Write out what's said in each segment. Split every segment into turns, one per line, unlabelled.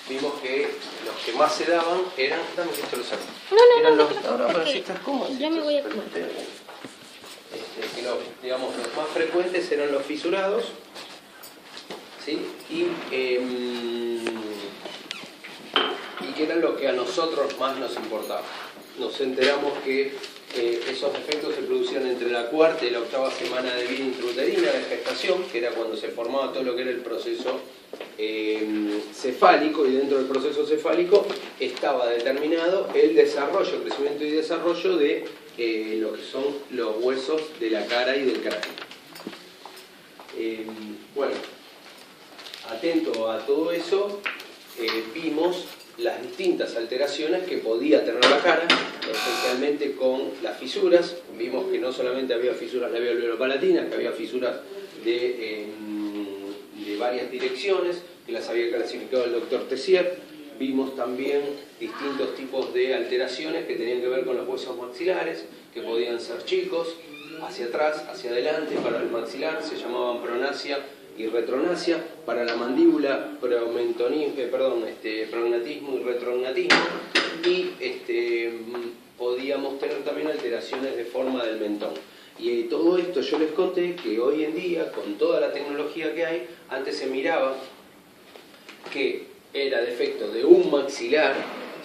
vimos que los que más se daban eran... Dame que esto lo saco.
No,
Ahora para si estás cómodo.
ya me voy a comer.
Digamos, los más frecuentes eran los fisurados, ¿sí? Y que eran los que a nosotros más nos importaban. Nos enteramos que esos defectos se producían entre la cuarta y la octava semana de vida intrauterina de gestación, que era cuando se formaba todo lo que era el proceso cefálico, y dentro del proceso cefálico estaba determinado el desarrollo, crecimiento y desarrollo de lo que son los huesos de la cara y del cráneo. Bueno, atento a todo eso, vimos las distintas alteraciones que podía tener la cara, especialmente con las fisuras. Vimos que no solamente había fisuras labial-palatinas, que había fisuras de varias direcciones, que las había clasificado el doctor Tessier. Vimos también distintos tipos de alteraciones que tenían que ver con los huesos maxilares, que podían ser chicos, hacia atrás, hacia adelante, para el maxilar, se llamaban pronasia y retronasia, para la mandíbula, prognatismo y retrognatismo, y podíamos tener también alteraciones de forma del mentón. Y todo esto yo les conté que hoy en día, con toda la tecnología que hay, antes se miraba que era defecto de un maxilar,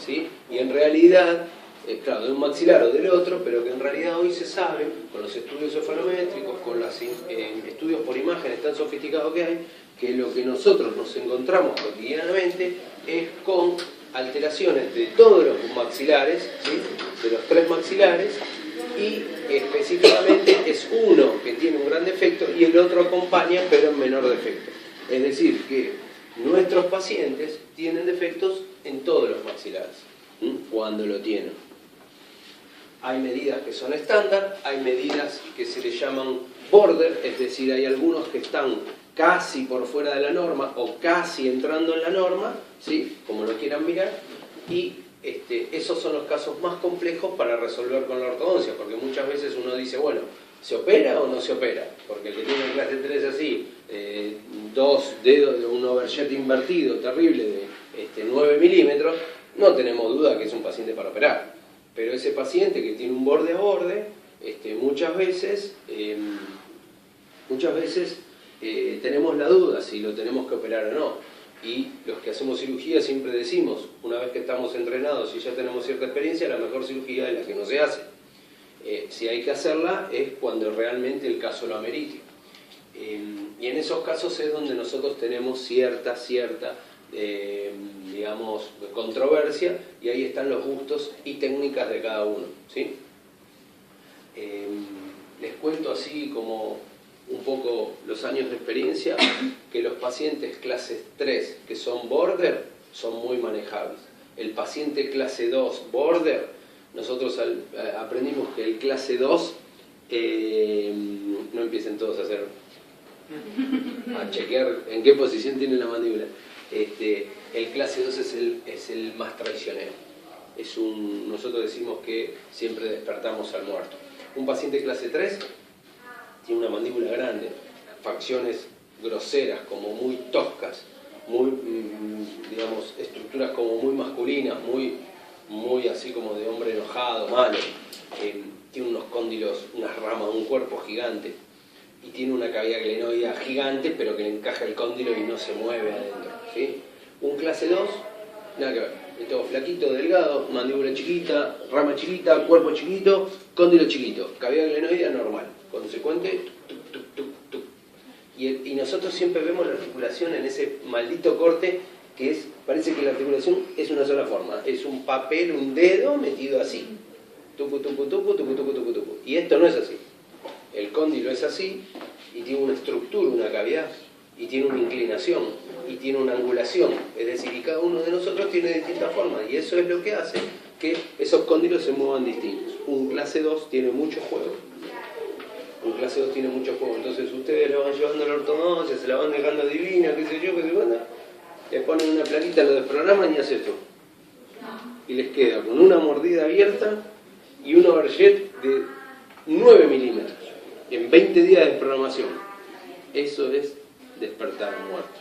¿sí? Y en realidad, claro, de un maxilar o del otro, pero que en realidad hoy se sabe, con los estudios cefalométricos, con los estudios por imágenes tan sofisticados que hay, que lo que nosotros nos encontramos cotidianamente es con alteraciones de todos los maxilares, ¿sí? De los 3 maxilares, y específicamente es uno que tiene un gran defecto y el otro acompaña, pero en menor defecto. Es decir, que nuestros pacientes tienen defectos en todos los maxilares, cuando lo tienen. Hay medidas que son estándar, hay medidas que se le llaman border, es decir, hay algunos que están casi por fuera de la norma o casi entrando en la norma, ¿sí? Como lo quieran mirar, y esos son los casos más complejos para resolver con la ortodoncia, porque muchas veces uno dice, bueno, ¿se opera o no se opera? Porque el que tiene clase 3 así, 2 dedos de un overjet invertido terrible de 9 milímetros, no tenemos duda que es un paciente para operar. Pero ese paciente que tiene un borde a borde, muchas veces tenemos la duda si lo tenemos que operar o no. Y los que hacemos cirugía siempre decimos, una vez que estamos entrenados y ya tenemos cierta experiencia, la mejor cirugía es la que no se hace. Si hay que hacerla es cuando realmente el caso lo amerite. Y en esos casos es donde nosotros tenemos cierta digamos, controversia, y ahí están los gustos y técnicas de cada uno, ¿sí? Les cuento así como un poco los años de experiencia, que los pacientes clase 3 que son border son muy manejables. El paciente clase 2 border, nosotros aprendimos que el clase 2, no empiecen todos a chequear en qué posición tiene la mandíbula. El clase 2 es el más traicionero. Nosotros decimos que siempre despertamos al muerto. Un paciente clase 3 tiene una mandíbula grande, facciones groseras, como muy toscas, muy, digamos, estructuras como muy masculinas, muy así como de hombre enojado, malo. Tiene unos cóndilos, unas ramas, un cuerpo gigante, y tiene una cavidad glenoidea gigante, pero que le encaja el cóndilo y no se mueve adentro, ¿sí? Un clase 2, nada que ver, es todo flaquito, delgado, mandíbula chiquita, rama chiquita, cuerpo chiquito, cóndilo chiquito, cavidad glenoidea normal, consecuente, tuc, tuc, tuc, tuc. Y nosotros siempre vemos la articulación en ese maldito corte que parece que la articulación es una sola forma, es un papel, un dedo metido así, tucu, tucu, tucu, tucu, tucu, tucu, tucu. Y esto no es así. El cóndilo es así, y tiene una estructura, una cavidad, y tiene una inclinación, y tiene una angulación, es decir, y cada uno de nosotros tiene distintas formas, y eso es lo que hace que esos cóndilos se muevan distintos. Un clase 2 tiene mucho juego. Entonces ustedes la van llevando a la ortodoncia, se la van dejando divina, qué sé yo, qué sé cuándo, le ponen una plaquita, lo desprograman y hace esto. Y les queda con una mordida abierta y un overjet de 9 milímetros en 20 días de programación. Eso es despertar muerto.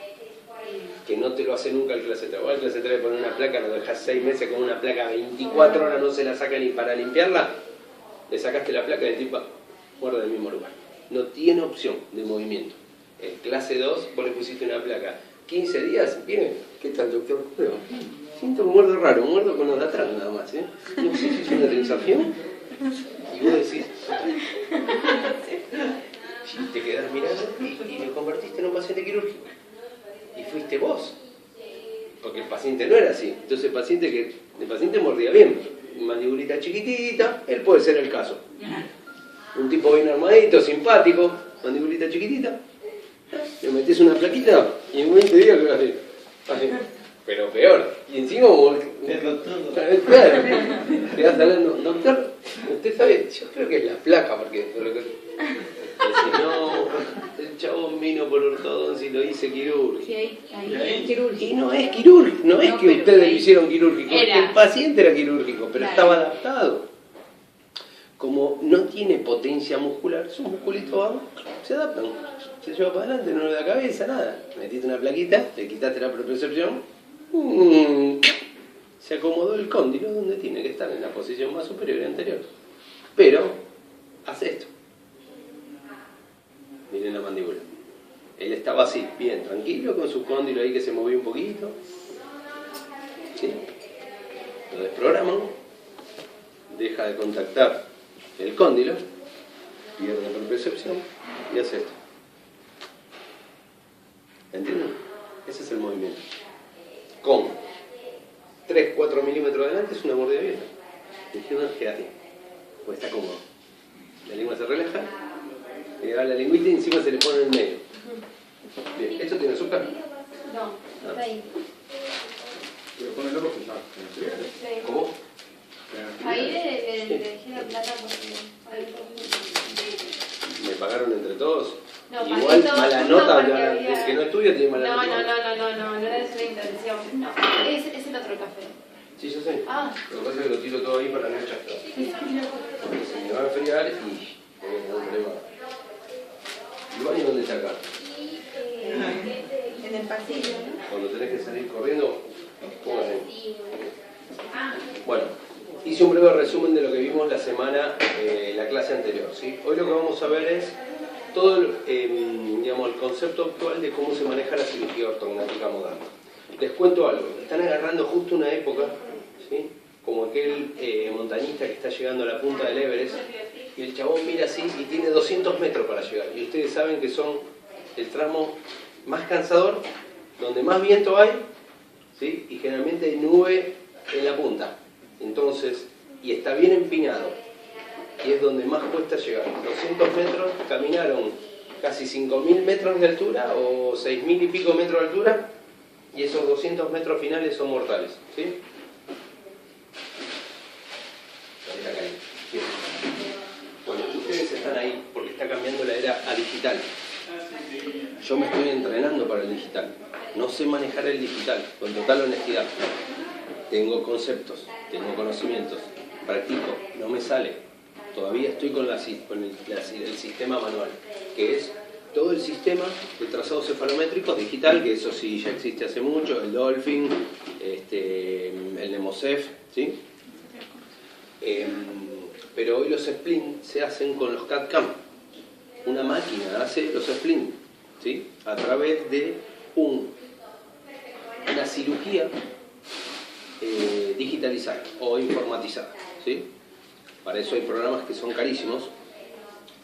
que no te lo hace nunca el clase 3. Vos el clase 3 le pones una placa, lo dejas 6 meses con una placa 24 horas, no se la saca ni para limpiarla, le sacaste la placa y el tipo muerde en el mismo lugar. No tiene opción de movimiento. El clase 2, vos le pusiste una placa 15 días, miren, ¿qué tal, doctor? Siento un muerdo raro, un muerdo con los de atrás nada más, ¿eh? No sé si es una sensación. Y vos decís, si te quedás mirando y me convertiste en un paciente quirúrgico. Y fuiste vos. Porque el paciente no era así. Entonces el paciente mordía bien. Mandibulita chiquitita, él puede ser el caso. Un tipo bien armadito, simpático, mandibulita chiquitita. Le metes una plaquita y en 20 días quedás así. Pero peor. Y encima, claro, quedás hablando, doctor, usted sabe, yo creo que es la placa, porque si no, el chabón vino por ortodoncia y lo hice quirúrgico.
Sí, ahí quirúrgico.
Y no es quirúrgico, no es que ustedes lo hicieron quirúrgico, es que el paciente era quirúrgico, pero
claro,
estaba adaptado. Como no tiene potencia muscular, sus musculitos van, se adaptan, se lleva para adelante, no le da cabeza, nada. Metiste una plaquita, le quitaste la propiocepción, se acomodó el cóndilo donde tiene que estar, en la posición más superior y anterior. Pero hace esto. Miren la mandíbula. Él estaba así, bien, tranquilo, con su cóndilo ahí que se movía un poquito. ¿Sí? Lo desprograman, deja de contactar el cóndilo, pierde la propiocepción y hace esto. ¿Entienden? Ese es el movimiento. Con 3-4 milímetros adelante es una mordida abierta. ¿Entienden? Quédate. Pues está cómodo. La lengua se relaja, le da la lengüita y encima se le pone en el medio. Bien, ¿esto tiene azúcar?
No, está ahí.
Pero con el loco que ya.
¿Cómo?
Ahí le dejé la plata porque...
¿Me pagaron entre todos?
No,
igual
todos
mala
juntos
nota,
porque
el
había...
que no estudia tiene mala nota.
No era esa la intención. No, es el otro café.
Sí, yo sé.
Ah.
Lo que pasa es que lo tiro todo ahí para no echar todo. Porque se me va a enfriar y voy a tener un problema. ¿Y dónde está acá?
En el pasillo, ¿no?
Cuando tenés que salir corriendo, póngase. Bueno, hice un breve resumen de lo que vimos la semana, la clase anterior, ¿sí? Hoy lo que vamos a ver es todo digamos, el concepto actual de cómo se maneja la cirugía ortognática moderna. Les cuento algo, están agarrando justo una época, ¿sí? Como aquel montañista que está llegando a la punta del Everest y el chabón mira así y tiene 200 metros para llegar. Y ustedes saben que son el tramo más cansador, donde más viento hay, ¿sí? Y generalmente hay nube en la punta. Entonces, y está bien empinado. Y es donde más cuesta llegar. 200 metros, caminaron casi 5.000 metros de altura o 6.000 y pico metros de altura. Y esos 200 metros finales son mortales, ¿sí? Bueno, ustedes están ahí porque está cambiando la era a digital. Yo me estoy entrenando para el digital. No sé manejar el digital, con total honestidad. Tengo conceptos, tengo conocimientos, practico, no me sale. Todavía estoy con el sistema manual, que es todo el sistema de trazados cefalométricos digital, que eso sí ya existe hace mucho, el Dolphin, el Nemocef, ¿sí? Pero hoy los splints se hacen con los CAD-CAM. Una máquina hace los splints, ¿sí? A través de una cirugía digitalizada o informatizada, ¿sí? Para eso hay programas que son carísimos,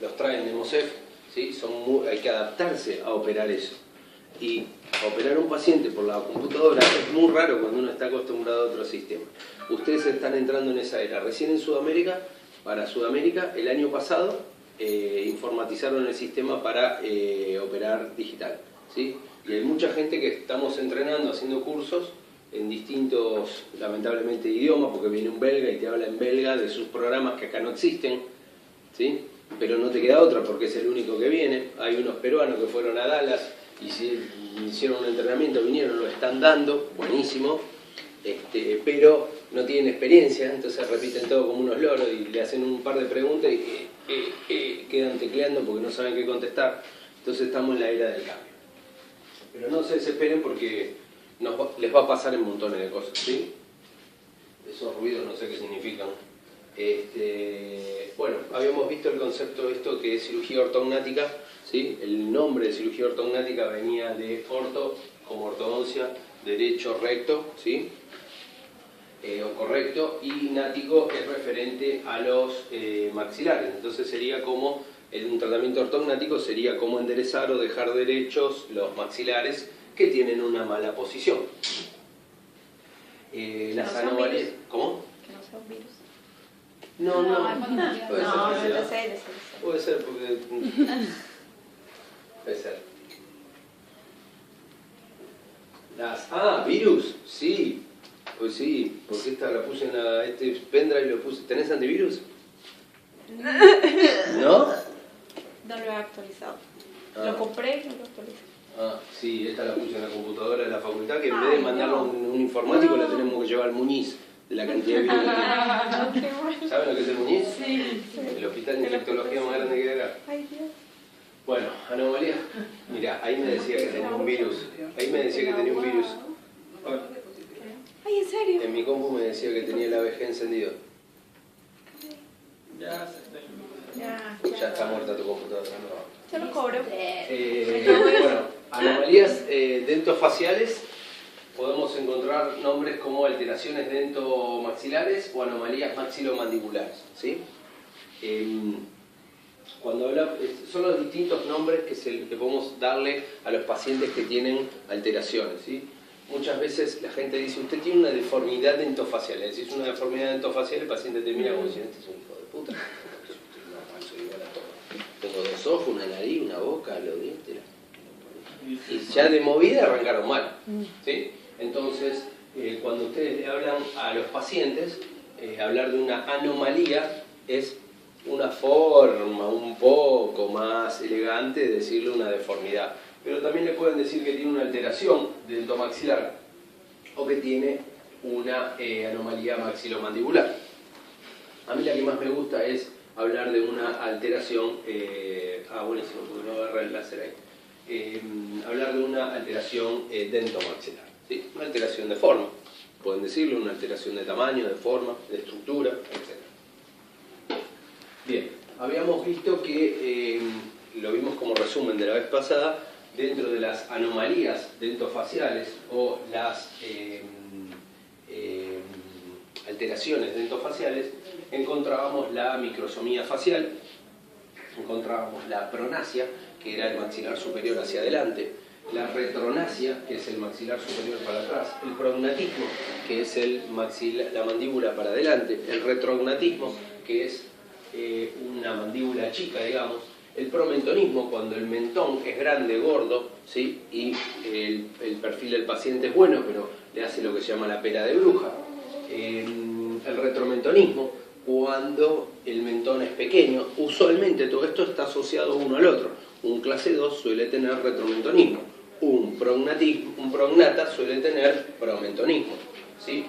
los traen Nemocef, ¿sí? Hay que adaptarse a operar eso. Y operar a un paciente por la computadora es muy raro cuando uno está acostumbrado a otro sistema. Ustedes están entrando en esa era. Recién en Sudamérica, para Sudamérica, el año pasado, informatizaron el sistema para operar digital, ¿sí? Y hay mucha gente que estamos entrenando, haciendo cursos en distintos, lamentablemente, idiomas, porque viene un belga y te habla en belga de sus programas que acá no existen, ¿sí? Pero no te queda otra porque es el único que viene. Hay unos peruanos que fueron a Dallas y hicieron un entrenamiento, vinieron, lo están dando, buenísimo, pero no tienen experiencia, entonces repiten todo como unos loros y le hacen un par de preguntas y quedan tecleando porque no saben qué contestar. Entonces estamos en la era del cambio. Pero no se desesperen porque les va a pasar en montones de cosas, ¿sí? Esos ruidos no sé qué significan. Bueno, habíamos visto el concepto de esto que es cirugía ortognática, ¿sí? El nombre de cirugía ortognática venía de orto, como ortodoncia, derecho, recto, ¿sí? O correcto, y nático es referente a los maxilares. Entonces sería como, en un tratamiento ortognático sería como enderezar o dejar derechos los maxilares que tienen una mala posición. Las anomalías... ¿Cómo?
Que no sea un virus.
No, puede ser porque... Puede ser. Virus, sí. Pues sí, porque esta la puse en este pendrive y lo puse. ¿Tenés antivirus? ¿No?
No lo he actualizado.
Ah.
Lo compré y no lo actualicé.
Sí, esta la puse en la computadora de la facultad, que en vez de mandarlo a un informático la tenemos que llevar al Muniz, de la cantidad de virus que tiene. ¿Saben lo que es el Muniz?
Sí.
El hospital de infectología más grande que hay acá.
Ay, Dios.
Bueno, anomalía. Mirá, ahí me decía que tenía un virus. Ahí me decía que tenía un virus.
Ay, ¿en serio?
En mi compu me decía que tenía el ABG encendido.
Ya
Ya está muerta tu computadora.
Yo lo cobro.
Bueno, anomalías dentofaciales. Podemos encontrar nombres como alteraciones dentomaxilares o anomalías maxilomandibulares, ¿sí? Cuando hablamos, son los distintos nombres que podemos darle a los pacientes que tienen alteraciones, ¿sí? Muchas veces la gente dice, usted tiene una deformidad dentofacial. Le decís una deformidad dentofacial, el paciente te mira como diciendo, este es un hijo de puta. Soy igual a todo. Tengo dos ojos, una nariz, una boca, los dientes. Y ya de movida arrancaron mal, ¿sí? Entonces, cuando ustedes le hablan a los pacientes, hablar de una anomalía es una forma un poco más elegante de decirle una deformidad. Pero también le pueden decir que tiene una alteración dentomaxilar o que tiene una anomalía maxilomandibular. A mí la que más me gusta es hablar de una alteración, buenísimo, porque no agarra el láser ahí. Hablar de una alteración dentomaxilar, ¿sí? Una alteración de forma, pueden decirlo, una alteración de tamaño, de forma, de estructura, etc. Bien, habíamos visto que, lo vimos como resumen de la vez pasada, dentro de las anomalías dentofaciales o las alteraciones dentofaciales, encontrábamos la microsomía facial, encontrábamos la pronasia, que era el maxilar superior hacia adelante, la retronasia, que es el maxilar superior para atrás, el prognatismo, que es la mandíbula para adelante, el retrognatismo, que es una mandíbula chica, digamos, el promentonismo, cuando el mentón es grande, gordo, ¿sí? Y el perfil del paciente es bueno, pero le hace lo que se llama la pera de bruja. El retromentonismo, cuando el mentón es pequeño, usualmente todo esto está asociado uno al otro. Un clase 2 suele tener retromentonismo, un prognata suele tener promentonismo, ¿sí?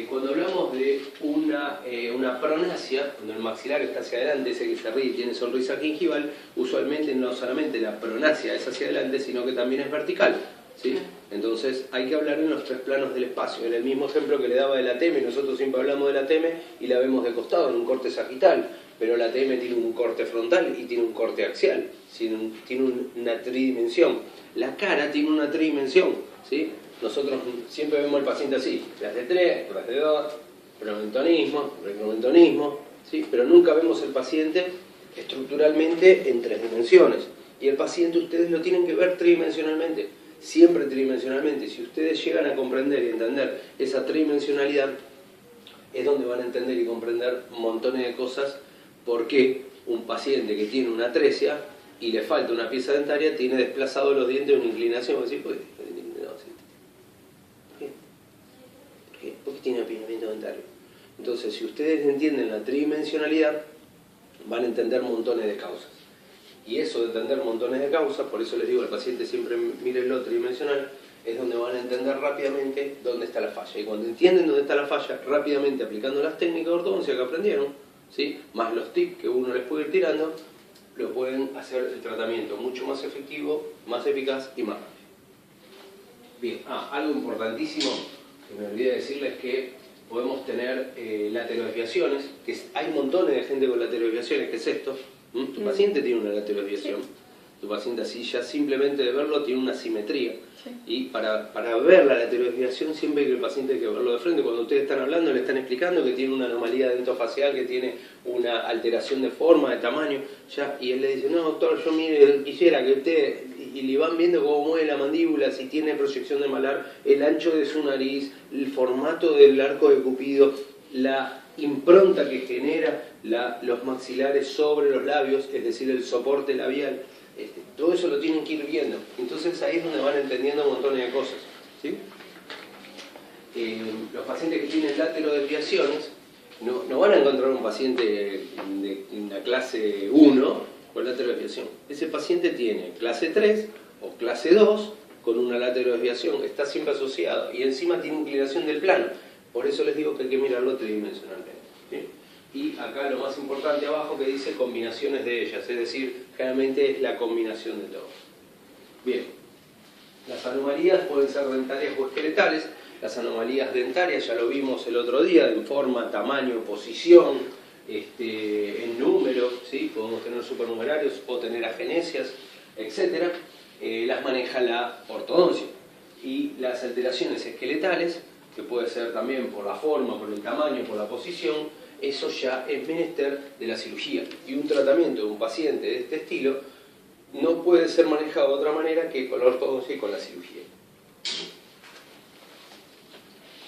Cuando hablamos de una pronasia, cuando el maxilar está hacia adelante, ese que se ríe y tiene sonrisa gingival, usualmente no solamente la pronasia es hacia adelante, sino que también es vertical, ¿sí? Entonces hay que hablar en los tres planos del espacio. En el mismo ejemplo que le daba de la TM, nosotros siempre hablamos de la TM y la vemos de costado, en un corte sagital, pero la TM tiene un corte frontal y tiene un corte axial, tiene una tridimensión. La cara tiene una tridimensión, ¿sí? Nosotros siempre vemos al paciente así, clase 3, clase 2, promentonismo, retromentonismo, ¿sí? Pero nunca vemos el paciente estructuralmente en tres dimensiones. Y el paciente ustedes lo tienen que ver tridimensionalmente, siempre tridimensionalmente. Si ustedes llegan a comprender y entender esa tridimensionalidad, es donde van a entender y comprender montones de cosas, porque un paciente que tiene una atresia y le falta una pieza dentaria tiene desplazados los dientes de una inclinación, así, pues, porque tiene apinamiento dentario. Entonces, si ustedes entienden la tridimensionalidad, van a entender montones de causas. Y eso de entender montones de causas, por eso les digo al paciente siempre mírenlo tridimensional, es donde van a entender rápidamente dónde está la falla. Y cuando entienden dónde está la falla, rápidamente aplicando las técnicas de ortodoncia que aprendieron, ¿sí? Más los tips que uno les puede ir tirando, lo pueden hacer el tratamiento mucho más efectivo, más eficaz y más rápido. Bien, algo importantísimo que me olvidé decirles es que podemos tener laterosviaciones, hay montones de gente con laterosviaciones, ¿qué es esto? Tu paciente tiene una laterosviación, tu paciente así ya simplemente de verlo tiene una simetría. Y para ver la laterosviación siempre que el paciente hay que verlo de frente. Cuando ustedes están hablando le están explicando que tiene una anomalía dentofacial, que tiene una alteración de forma, de tamaño, ya, y él le dice, no doctor, yo mire, quisiera que usted, y le van viendo cómo mueve la mandíbula, si tiene proyección de malar, el ancho de su nariz, el formato del arco de Cupido, la impronta que genera los maxilares sobre los labios, es decir, el soporte labial. Todo eso lo tienen que ir viendo. Entonces ahí es donde van entendiendo un montón de cosas, ¿sí? Los pacientes que tienen laterodesviaciones no van a encontrar un paciente de la clase 1 con laterodesviación. Ese paciente tiene clase 3 o clase 2 con una laterodesviación, está siempre asociado y encima tiene inclinación del plano. Por eso les digo que hay que mirarlo tridimensionalmente, ¿sí? Y acá lo más importante abajo que dice combinaciones de ellas, es decir, generalmente es la combinación de todo. Bien, las anomalías pueden ser dentarias o esqueletales. Las anomalías dentarias ya lo vimos el otro día, en forma, tamaño, posición, en número, ¿sí? Podemos tener supernumerarios o tener agenesias, etc. Las maneja la ortodoncia. Y las alteraciones esqueletales, que puede ser también por la forma, por el tamaño, por la posición, eso ya es menester de la cirugía. Y un tratamiento de un paciente de este estilo no puede ser manejado de otra manera que con la ortodoncia y con la cirugía.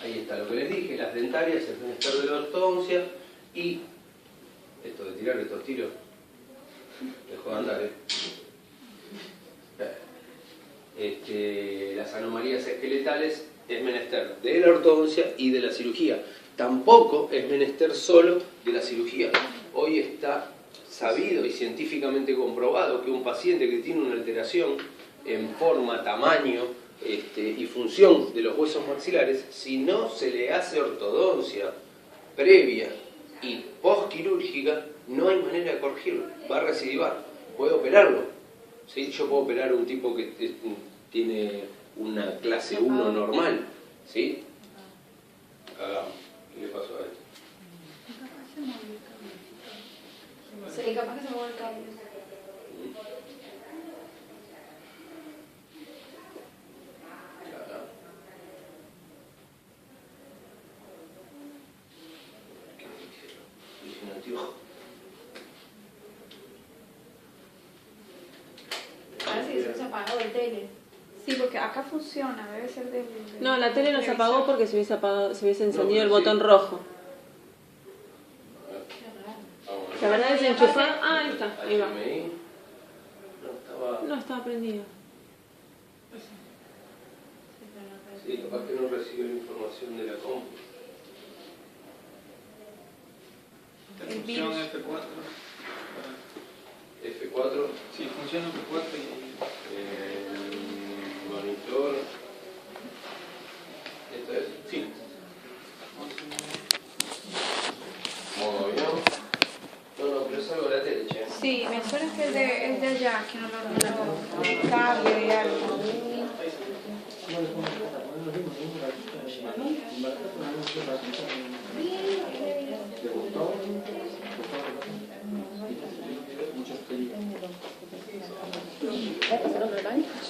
Ahí está lo que les dije, las dentarias, el menester de la ortodoncia y esto de tirar estos tiros, dejó de andar, las anomalías esqueletales es menester de la ortodoncia y de la cirugía. Tampoco es menester solo de la cirugía. Hoy está sabido y científicamente comprobado que un paciente que tiene una alteración en forma, tamaño y función de los huesos maxilares, si no se le hace ortodoncia previa y postquirúrgica, no hay manera de corregirlo, va a recidivar. Puede operarlo, ¿sí? Yo puedo operar a un tipo que tiene una clase 1 normal, ¿sí? ¿Qué le pasó a esto?
Sí, capaz que se mueve el cable. Parece que se apagó el tele.
Sí, porque acá funciona, debe ser del...
No, la tele no se apagó porque se hubiese encendido el botón rojo. La verdad es enchufar. Ah, ahí está, ahí va. No estaba prendido.
Sí, capaz que no recibe la información de la compu.
Función F4.
F4.
Sí, funciona F4 y...
monitor. ¿Esto es? Sí. Modo avión. No, pero es algo de la tele, che.
Sí, me suena que es de allá, que no lo cable de algo.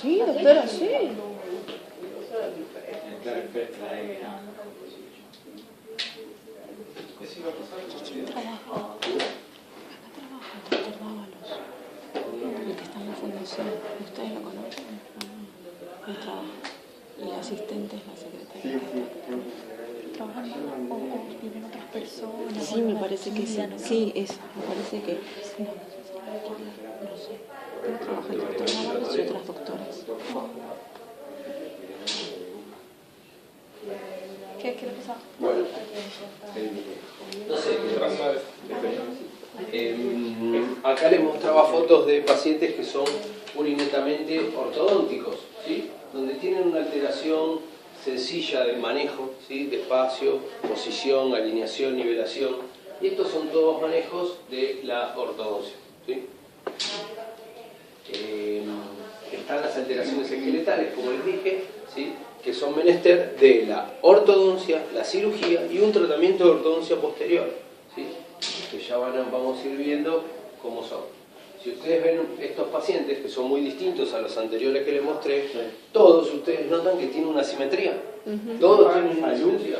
Sí, doctora, sí. Trabajo. Acá trabaja el doctor Dávalos, el que está en la fundación. ¿Ustedes lo conocen? Ahí trabaja. Y la asistente es la secretaria. ¿Trabajan o viven otras personas? Sí, me parece que sí. Sí, eso. Me parece que... No sé. Trabaja el doctor Dávalos y otras doctoras. ¿Qué le pasa?
Bueno, no sé qué pasa. Acá les mostraba fotos de pacientes que son urinetamente ortodónticos, ¿sí? Donde tienen una alteración sencilla de manejo, ¿sí? De espacio, posición, alineación, nivelación. Y estos son todos manejos de la ortodoncia, ¿sí? Están las alteraciones esqueletales, como les dije, ¿sí? que son menester de la ortodoncia, la cirugía y un tratamiento de ortodoncia posterior, ¿sí? Que ya vamos a ir viendo cómo son. Si ustedes ven estos pacientes, que son muy distintos a los anteriores que les mostré, todos ustedes notan que tienen una simetría. Todos tienen una simetría.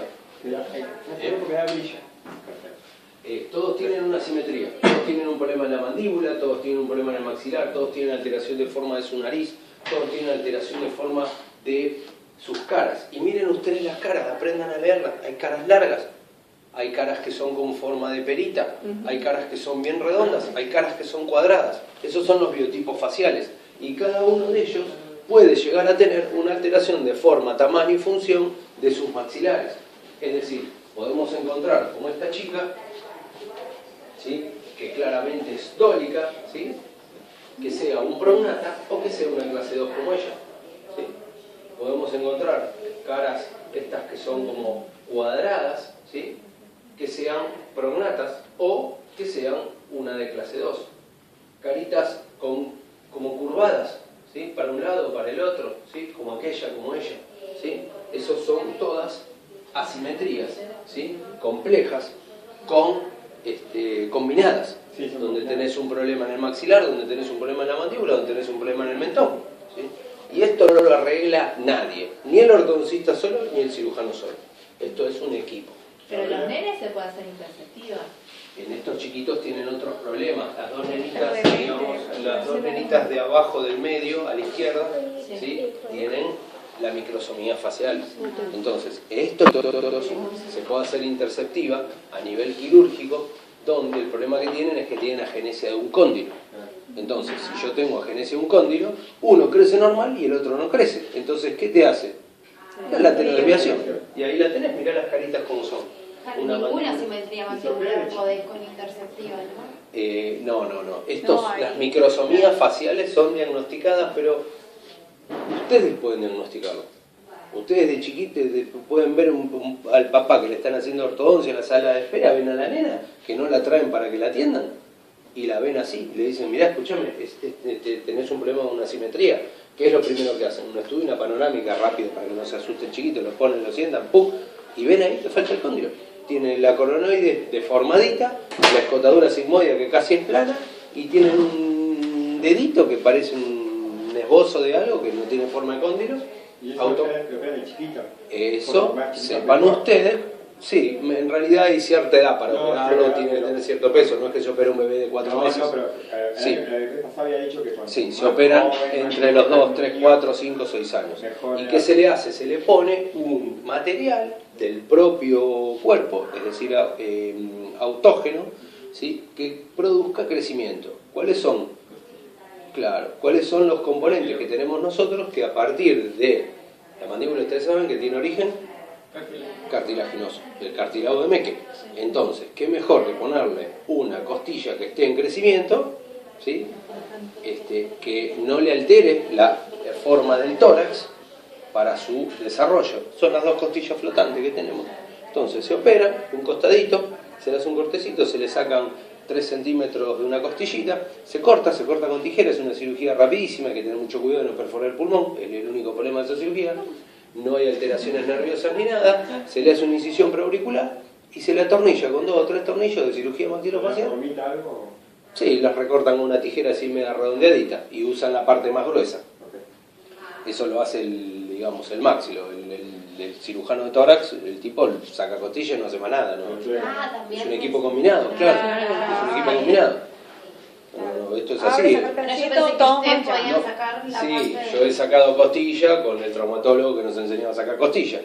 Todos tienen una simetría. Todos tienen un problema en la mandíbula, todos tienen un problema en el maxilar, todos tienen alteración de forma de su nariz, todos tienen alteración de forma de sus caras. Y miren ustedes las caras, aprendan a leerlas. Hay caras largas, hay caras que son con forma de perita, hay caras que son bien redondas, hay caras que son cuadradas. Esos son los biotipos faciales. Y cada uno de ellos puede llegar a tener una alteración de forma, tamaño y función de sus maxilares. Es decir, podemos encontrar como esta chica, ¿sí?, que claramente es dólica, ¿sí?, que sea un prognata o que sea una clase 2 como ella, ¿sí? Podemos encontrar caras estas que son como cuadradas, ¿sí?, que sean prognatas o que sean una de clase 2. Caritas como curvadas, ¿sí?, para un lado o para el otro, ¿sí?, como aquella, como ella, ¿sí? Esos son todas asimetrías, ¿sí?, complejas, combinadas, sí, donde tenés un problema en el maxilar, donde tenés un problema en la mandíbula, donde tenés un problema en el mentón, ¿sí? Y esto no lo arregla nadie, ni el ortodoncista solo, ni el cirujano solo. Esto es un equipo.
Pero los nenes se puede hacer interceptiva.
En estos chiquitos tienen otros problemas. Las dos nenitas, digamos, las dos nenitas de abajo del medio, a la izquierda, ¿sí?, tienen la microsomía facial. Entonces, esto se puede hacer interceptiva a nivel quirúrgico, donde el problema que tienen es que tienen agenesia de un cóndilo. Entonces, si yo tengo agenesia de un cóndilo, uno crece normal y el otro no crece. Entonces, ¿qué te hace? La laterodesviación. Y ahí la tenés, mirá las caritas como son.
Ninguna simetría mandibular podés con interceptiva, ¿no?
No. Las microsomías faciales son diagnosticadas, pero ustedes pueden diagnosticarlo. Ustedes de chiquitos pueden ver al papá que le están haciendo ortodoncia en la sala de espera, ven a la nena, que no la traen para que la atiendan, y la ven así, y le dicen, mirá, escúchame, tenés un problema con una simetría. ¿Qué es lo primero que hacen? Un estudio, una panorámica rápido para que no se asuste el chiquito, lo ponen, lo sientan, ¡pum! Y ven ahí que falta el cóndilo. Tiene la coronoide deformadita, la escotadura sigmoidea que casi es plana, y tienen un dedito que parece un esbozo de algo que no tiene forma de cóndilo.
¿Y eso lo operan de chiquito?
Eso, sepan ustedes, sí, en realidad hay cierta edad para operarlo, tiene que tener cierto peso, no es que se opere un bebé de 4 meses.
No, pero
sí.
la vez pasada había dicho que cuando
sí, se operan entre los 2, 3, 4, 5, 6 años. ¿Y qué se le hace? Se le pone un material del propio cuerpo, es decir, autógeno, ¿sí?, que produzca crecimiento. ¿Cuáles son? Claro, ¿cuáles son los componentes que tenemos nosotros que a partir de la mandíbula, ustedes saben que tiene origen cartilaginoso, el cartílago de Mecke? Entonces, ¿qué mejor que ponerle una costilla que esté en crecimiento, ¿sí?, que no le altere la forma del tórax para su desarrollo? Son las dos costillas flotantes que tenemos. Entonces se opera un costadito, se le hace un cortecito, se le sacan 3 centímetros de una costillita, se corta con tijera, es una cirugía rapidísima, hay que tener mucho cuidado de no perforar el pulmón, es el único problema de esa cirugía. No hay alteraciones nerviosas ni nada, se le hace una incisión preauricular y se le atornilla con 2 o 3 tornillos de cirugía maxilofacial.
¿Vomita algo?
Sí, las recortan con una tijera así media redondeadita y usan la parte más gruesa. Eso lo hace el máxilo, el cirujano de tórax, el tipo saca costillas y no hace más nada, ¿no? Es un equipo combinado, claro, es un equipo combinado. No, esto es así.
Pero yo pensé que ustedes podían sacar la
Sí,
parte
yo he sacado costilla con el traumatólogo que nos enseñaba a sacar costilla,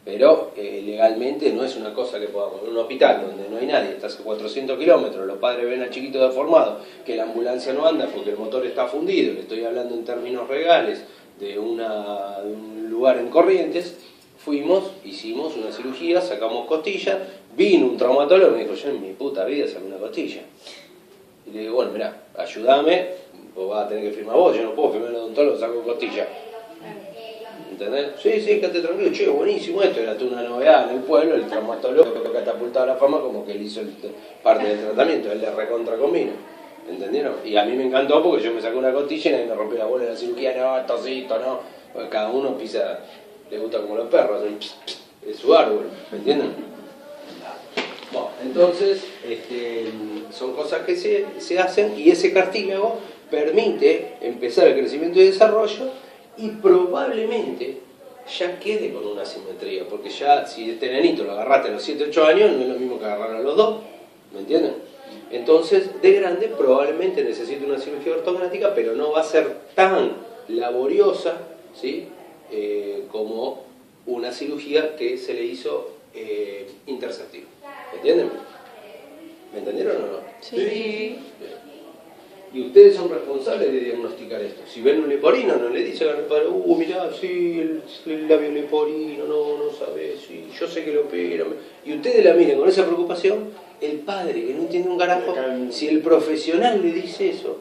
pero legalmente no es una cosa que podamos. En un hospital donde no hay nadie, estás a 400 kilómetros, los padres ven al chiquito deformado, que la ambulancia no anda porque el motor está fundido, le estoy hablando en términos legales, de un lugar en Corrientes. Fuimos, hicimos una cirugía, sacamos costilla, vino un traumatólogo y me dijo, yo en mi puta vida saqué una costilla. Y le digo, bueno, mirá, ayúdame, vos vas a tener que firmar vos, yo no puedo firmar el odontólogo, saco costilla. ¿Entendés? Sí, quédate tranquilo, che, buenísimo esto, era una novedad en el pueblo, el traumatólogo que catapultaba la fama como que él hizo parte del tratamiento, él le recontra combina. ¿Entendieron? Y a mí me encantó porque yo me saqué una costilla y nadie me rompió la bola de la cirugía, no, tocito, no. Porque cada uno pisa le gusta como los perros, hacen es su árbol, ¿me entienden? Bueno, entonces son cosas que se hacen y ese cartílago permite empezar el crecimiento y desarrollo y probablemente ya quede con una simetría, porque ya si este nenito lo agarraste a los 7, 8 años no es lo mismo que agarrar a los 2, ¿me entienden? Entonces de grande probablemente necesite una cirugía ortognática, pero no va a ser tan laboriosa, ¿sí? Como una cirugía que se le hizo interceptiva. ¿Me entienden? ¿Me entendieron o no?
Sí.
Bien. Y ustedes son responsables de diagnosticar esto. Si ven un leporino, no le dicen al padre, mirá, sí, el labio leporino, no sabés, sí, yo sé que lo operan. Y ustedes la miren con esa preocupación, el padre que no entiende un carajo, si el profesional le dice eso,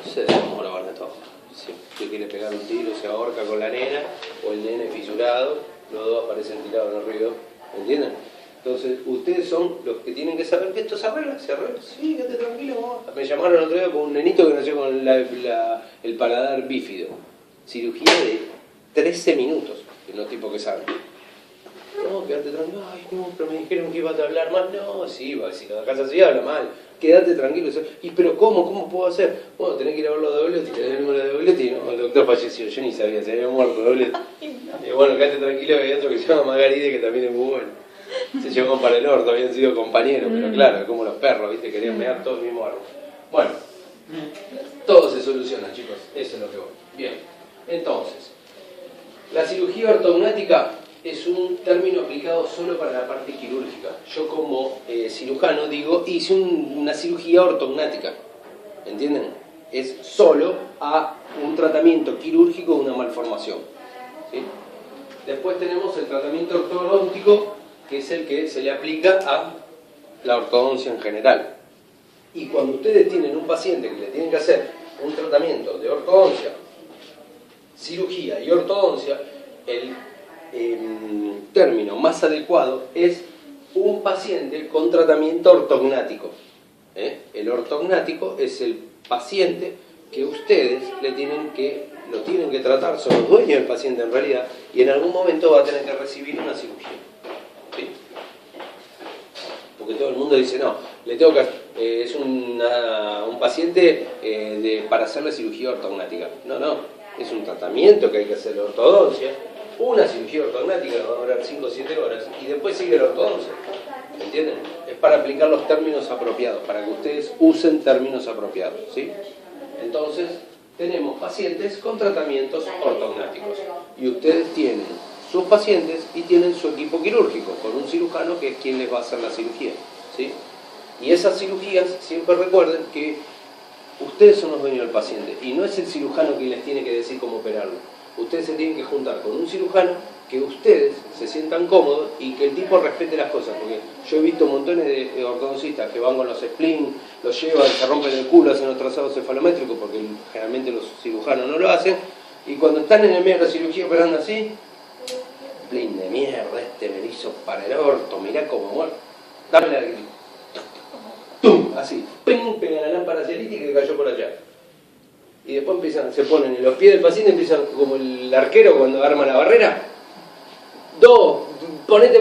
se demora para todo. Si usted quiere pegar un tiro, se ahorca con la nena, o el nene fisurado, los dos aparecen tirados en el río, ¿me entienden? Entonces, ustedes son los que tienen que saber que esto se arregla, sí, quédate tranquilo, mamá. Me llamaron el otro día con un nenito que nació con el paladar bífido. Cirugía de 13 minutos, que no tipo que saben. No, quédate tranquilo, ay no, pero me dijeron que ibas a hablar mal. No, sí, si lo dejas así, habla mal. Quédate tranquilo. Y pero ¿cómo puedo hacer? Bueno, tenés que ir a verlo de Dobletti, tenés el número de Dobletti, no, el doctor falleció, yo ni sabía, se había muerto Dobletti. Y bueno, quédate tranquilo, que hay otro que se llama Margaride que también es muy bueno. Se llevó para el orto, habían sido compañeros, pero claro, como los perros, ¿viste? Querían mear todo el mismo árbol. Bueno, todo se soluciona, chicos, eso es lo que voy. Bien, entonces, la cirugía ortognática es un término aplicado solo para la parte quirúrgica. Yo como cirujano digo, hice una cirugía ortognática, ¿entienden? Es solo a un tratamiento quirúrgico de una malformación, ¿sí? Después tenemos el tratamiento ortodóntico, que es el que se le aplica a la ortodoncia en general. Y cuando ustedes tienen un paciente que le tienen que hacer un tratamiento de ortodoncia, cirugía y ortodoncia, el término más adecuado es un paciente con tratamiento ortognático. El ortognático es el paciente que ustedes lo tienen que tratar, son los dueños del paciente en realidad, y en algún momento va a tener que recibir una cirugía. ¿Sí? Porque todo el mundo dice, no, le tengo que es un paciente para hacer la cirugía ortognática. No, es un tratamiento que hay que hacer la ortodoncia, una cirugía ortognática que va a durar 5 o 7 horas, y después sigue la ortodoncia. ¿Entienden? Es para aplicar los términos apropiados, para que ustedes usen términos apropiados, ¿sí? Entonces, tenemos pacientes con tratamientos ortognáticos, y ustedes tienen sus pacientes y tienen su equipo quirúrgico, con un cirujano que es quien les va a hacer la cirugía, ¿sí? Y esas cirugías, siempre recuerden que ustedes son los dueños del paciente, y no es el cirujano quien les tiene que decir cómo operarlo. Ustedes se tienen que juntar con un cirujano que ustedes se sientan cómodos y que el tipo respete las cosas, porque yo he visto montones de ortodoncistas que van con los splints, los llevan, se rompen el culo, hacen los trazados cefalométricos, porque generalmente los cirujanos no lo hacen, y cuando están en el medio de la cirugía operando así, splint de mierda, me hizo para el orto, mirá cómo muere, dame la que ¡tum! Así, ¡ping! Pega la lámpara celítica que cayó por allá. Y después se ponen en los pies del paciente, empiezan como el arquero cuando arma la barrera. Ponete